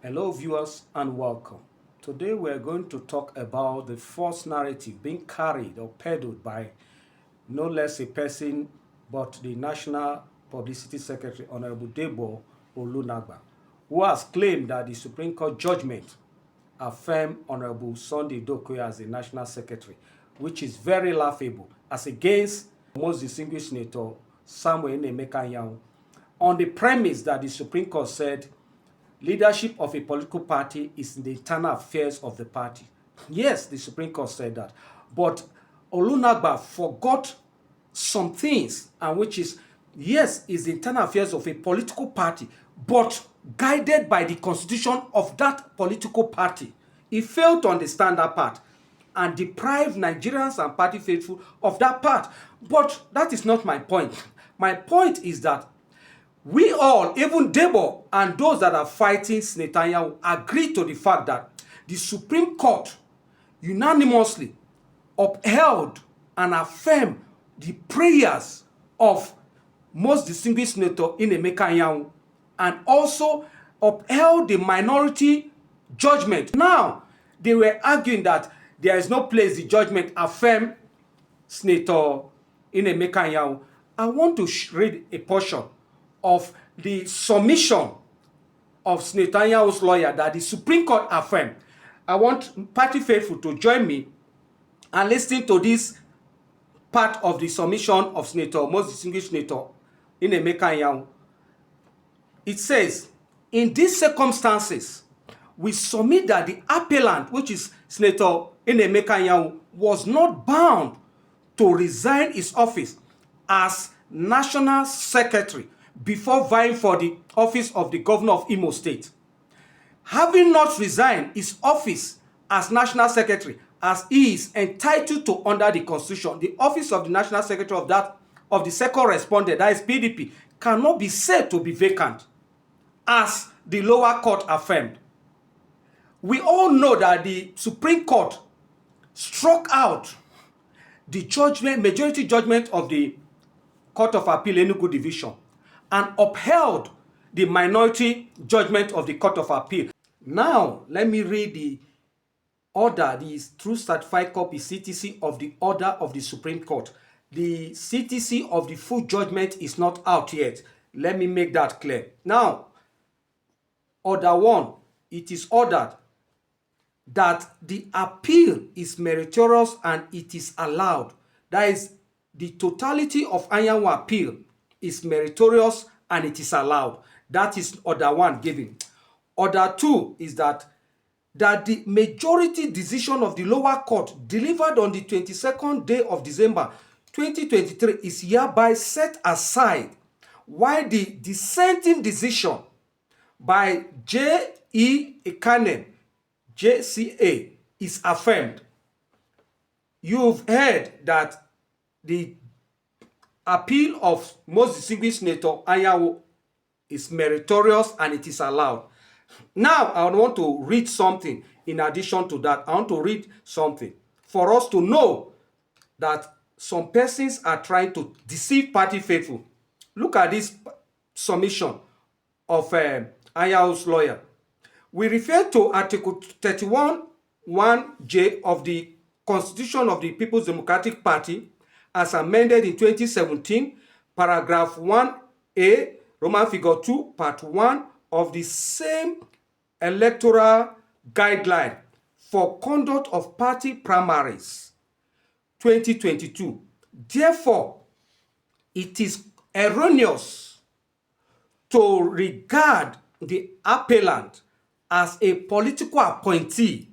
Hello, viewers, and welcome. Today, we're going to talk about the false narrative being carried or peddled by no less a person but the National Publicity Secretary, Honorable Debo Olunagba, who has claimed that the Supreme Court judgment affirmed Honorable Sunday Dokoya as the National Secretary, which is very laughable, as against most distinguished Senator Samuel Emeka Anyanwu, on the premise that the Supreme Court said leadership of a political party is in the internal affairs of the party. Yes, the Supreme Court said that. But Olunagba forgot some things, and which is, yes, is the internal affairs of a political party, but guided by the constitution of that political party. He failed to understand that part and deprive Nigerians and party faithful of that part. But that is not my point. My point is that we all, even Debo and those that are fighting Senator Anyanwu, agree to the fact that the Supreme Court unanimously upheld and affirmed the prayers of most distinguished Senator Emeka Anyanwu, and also upheld the minority judgment. Now, they were arguing that there is no place the judgment affirmed Senator Emeka Anyanwu. I want to read a portion of the submission of Senator Anyanwu's lawyer that the Supreme Court affirmed. I want party faithful to join me and listen to this part of the submission of Senator, most distinguished Senator Emeka Anyanwu. It says, in these circumstances, we submit that the appellant, which is Senator Emeka Anyanwu, was not bound to resign his office as National Secretary before vying for the office of the Governor of Imo State. Having not resigned his office as National Secretary, as he is entitled to under the Constitution, the office of the National Secretary of the second respondent, that is PDP, cannot be said to be vacant, as the lower court affirmed. We all know that the Supreme Court struck out the majority judgment of the Court of Appeal Enugu Division and upheld the minority judgment of the Court of Appeal. Now, let me read the order, the true certified copy CTC of the order of the Supreme Court. The CTC of the full judgment is not out yet. Let me make that clear. Now, order 1, it is ordered that the appeal is meritorious and it is allowed. That is, the totality of Anyanwu appeal is meritorious and it is allowed. That is order 1 given. Order 2 is that the majority decision of the lower court delivered on the 22nd day of December 2023 is hereby set aside, while the dissenting decision by J.E. Ekanem, JCA, is affirmed. You've heard that the appeal of most distinguished Senator Anyanwu is meritorious and it is allowed. Now, I want to read something in addition to that. I want to read something for us to know that some persons are trying to deceive party faithful. Look at this submission of Anyanwu's lawyer. We refer to Article 31(1)(j) of the Constitution of the People's Democratic Party as amended in 2017, paragraph 1A, Roman figure 2, part 1 of the same electoral guideline for conduct of party primaries 2022. Therefore, it is erroneous to regard the appellant as a political appointee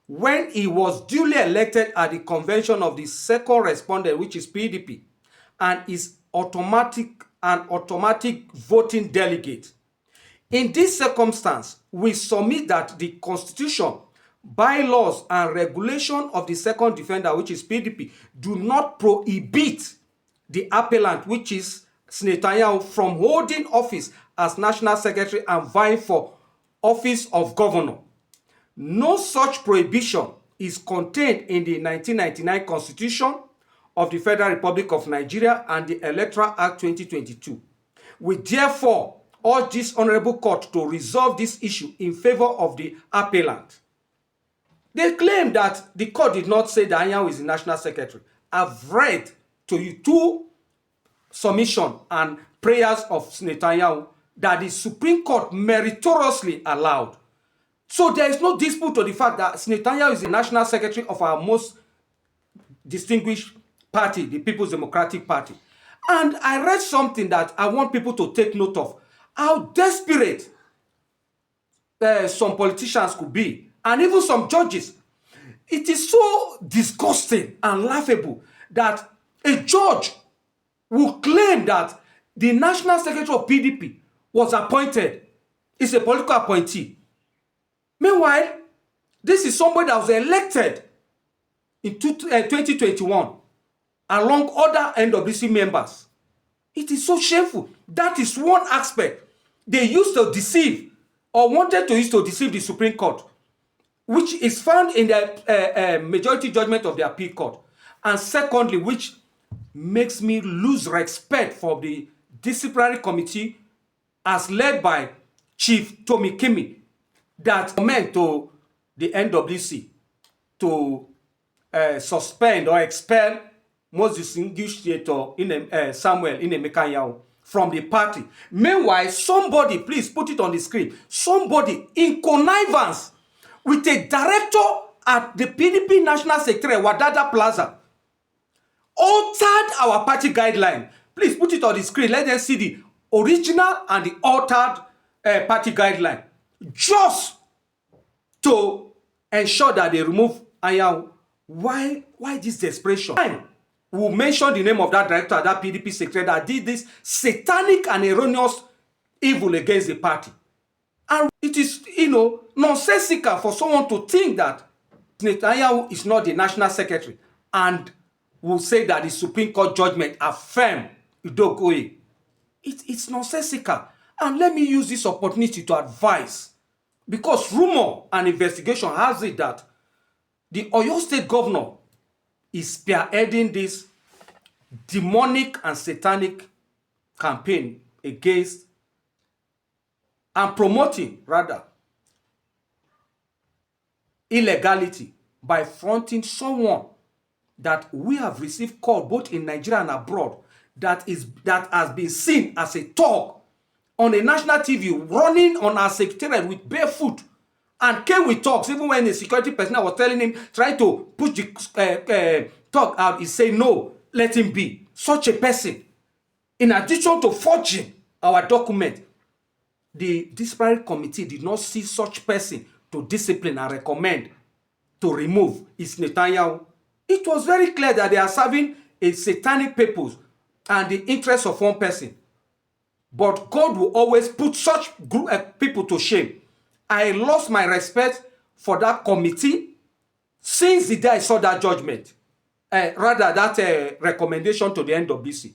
when he was duly elected at the convention of the second respondent, which is PDP, and is an automatic voting delegate. In this circumstance, we submit that the Constitution, bylaws, and regulation of the second defender, which is PDP, do not prohibit the appellant, which is Senator Anyanwu, from holding office as National Secretary and vying for office of Governor. No such prohibition is contained in the 1999 Constitution of the Federal Republic of Nigeria and the Electoral Act 2022. We therefore urge this honorable court to resolve this issue in favor of the appellant. They claim that the court did not say that Anyanwu is the national secretary. I've read to you two submissions and prayers of Senator Anyanwu that the Supreme Court meritoriously allowed. So there is no dispute to the fact that Senator Anyanwu is the national secretary of our most distinguished party, the People's Democratic Party. And I read something that I want people to take note of. How desperate some politicians could be, and even some judges. It is so disgusting and laughable that a judge will claim that the national secretary of PDP was appointed. It's a political appointee. Meanwhile, this is somebody that was elected in 2021 along other NWC members. It is so shameful. That is one aspect they used to deceive or wanted to use to deceive the Supreme Court, which is found in the majority judgment of the appeal court. And secondly, which makes me lose respect for the disciplinary committee as led by Chief Tommy Kimi, that meant to the NWC to suspend or expel most distinguished senator Samuel Anyanwu from the party. Meanwhile, somebody, please put it on the screen, somebody in connivance with a director at the PDP National Secretary, Wadada Plaza, altered our party guideline. Please put it on the screen. Let them see the original and the altered party guideline, just to ensure that they remove Anyanwu. Why this desperation? We'll mention the name of that director, that PDP secretary that did this satanic and erroneous evil against the party. And it is, nonsensical for someone to think that Senator Anyanwu is not the national secretary and will say that the Supreme Court judgment affirm Decaying. It's nonsensical. And let me use this opportunity to advise, because rumor and investigation has it that the Oyo State governor is spearheading this demonic and satanic campaign against and promoting, rather, illegality by fronting someone that we have received call both in Nigeria and abroad that has been seen as a talk on a national TV running on our secretariat with barefoot and came with talks. Even when the security personnel was telling him, trying to push the talk out, he said, no, let him be. Such a person, in addition to forging our document, the disciplinary committee did not see such person to discipline and recommend to remove Senator Anyanwu. It was very clear that they are serving a satanic purpose and the interest of one person. But God will always put such people to shame. I lost my respect for that committee since the day I saw that judgment. That recommendation to the NWC.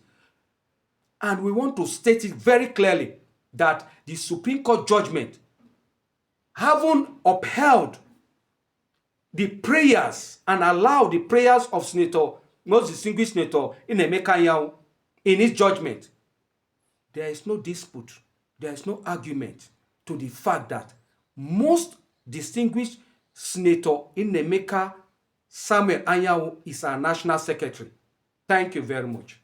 And we want to state it very clearly that the Supreme Court judgment, having upheld the prayers and allowed the prayers of Senator, most distinguished Senator Anyanwu in his judgment, there is no dispute, there is no argument to the fact that most distinguished Senator Samuel Anyanwu is our national secretary. Thank you very much.